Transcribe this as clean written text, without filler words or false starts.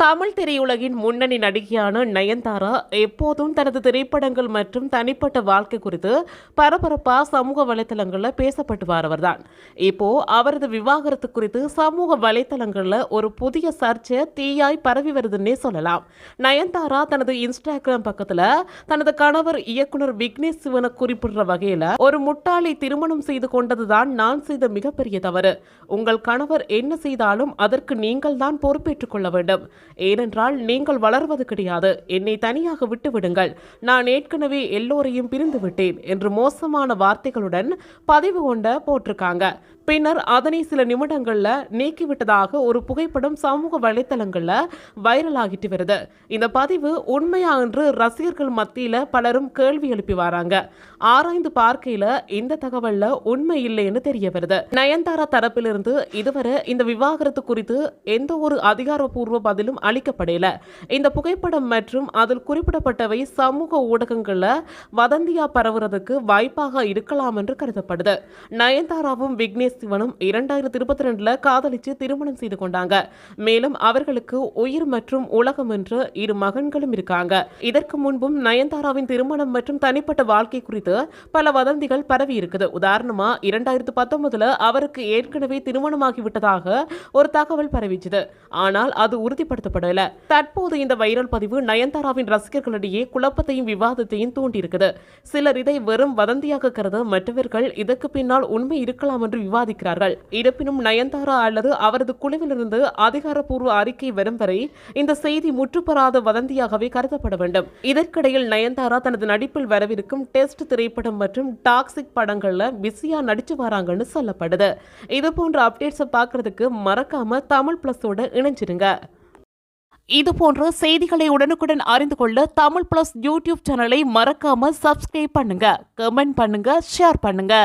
தமிழ் திரையுலகின் முன்னணி நடிகையான நயன்தாரா எப்போதும் தனது திரைப்படங்கள் மற்றும் தனிப்பட்ட வாழ்க்கை குறித்து பரபரப்பா சமூக வலைதளங்களில் பேசப்பட்டு வரவர்தான். இப்போ அவரது விவாகரத்து குறித்து சமூக வலைதளங்களில் ஒரு புதிய சர்ச்சை தீயாய் பரவி வருதுன்னே சொல்லலாம். நயன்தாரா தனது இன்ஸ்டாகிராம் பக்கத்துல தனது கணவர் இயக்குனர் விக்னேஷ் சிவனை குறிப்பிடுற வகையில, ஒரு முட்டாளை திருமணம் செய்து கொண்டதுதான் நான் செய்த மிகப்பெரிய தவறு. உங்கள் கணவர் என்ன செய்தாலும் அதற்கு நீங்கள் தான் பொறுப்பேற்றுக் கொள்ள வேண்டும். ஏனென்றால் நீங்கள் வளர்வது கிடையாது. என்னை தனியாக விட்டு விடுங்கள். நான் ஏற்கனவே எல்லோரையும் பிரிந்து விட்டேன் என்று மோசமான வார்த்தைகளுடன் பதிவு கொண்ட போட்டிருக்காங்க. பின்னர் அதனை சில நிமிடங்கள்ல நீக்கிவிட்டதாக ஒரு புகைப்படம் சமூக வலைத்தளங்கள்ல வைரல் ஆகிட்டு வருது. இந்த பதிவு உண்மையா என்று ரசிகர்கள் மத்தியில பலரும் கேள்வி எழுப்பி வராங்க. ஆராய்ந்து பார்க்கையில இந்த தகவல்ல உண்மை இல்லைன்னு தெரிய வருது. நயன்தாரா தரப்பிலிருந்து இதுவரை இந்த விவாகரத்து குறித்து எந்த ஒரு அதிகாரப்பூர்வ பதிலும் அளிக்கப்படல. இந்த புகைப்படம் மற்றும் அதில் குறிப்பிடப்பட்டவை சமூக ஊடகங்கள்ல வதந்தியா பரவுறதுக்கு வாய்ப்பாக இருக்கலாம் என்று கருதப்படுது. நயன்தாராவும் விக்னேஷ் சிவனும் 2022 காதலிச்சு திருமணம் செய்து கொண்டாங்க. மேலும் அவர்களுக்கு உயிர் மற்றும் உலகம் என்ற 2 மகன்களும் இருக்காங்க. இதற்கு முன்பும் நயன்தாராவின் திருமணம் மற்றும் தனிப்பட்ட வாழ்க்கை குறித்து பல வதந்திகள் பரவி இருக்குது. உதாரணமா 2019 அவருக்கு ஏற்கனவே திருமணமாகி விட்டதாக ஒரு தகவல் பரவிச்சது. ஆனால் அது உறுதிப்படுத்தப்படல. தற்போது இந்த வைரல் பதிவு நயன்தாராவின் ரசிகர்களிடையே குழப்பத்தையும் விவாதத்தையும் தூண்டியிருக்குது. சிலர் இதை வெறும் வதந்தியாக கருத, மற்றவர்கள் இதற்கு பின்னால் உண்மை இருக்கலாம் என்று விவாதிக்கிறார்கள். இருப்பினும் நயன்தாரா அல்லது அவரது குழுவிலிருந்து அதிகாரப்பூர்வ அறிக்கை வரும் வரை இந்த செய்தி முற்றுப்பெறாத வதந்தியாகவே கருதப்பட வேண்டும். இதற்கிடையில் நயன்தாரா தனது நடிப்பில் வரவிருக்கும் டெஸ்ட் திரைப்படம் மற்றும் டாக்ஸிக் படங்கள்ல பிஸியா நடிச்சு வராங்கன்னு சொல்லப்படுது. இது போன்ற அப்டேட்ஸை பார்க்கறதுக்கு மறக்காம தமிழ் பிளஸோட இணைஞ்சிருங்க. இது போன்ற செய்திகளை உடனுக்குடன் அறிந்து கொள்ள தமிழ் பிளஸ் யூடியூப் சேனலை மறக்காம சப்ஸ்கிரைப் பண்ணுங்க, கமெண்ட் பண்ணுங்க, ஷேர் பண்ணுங்க.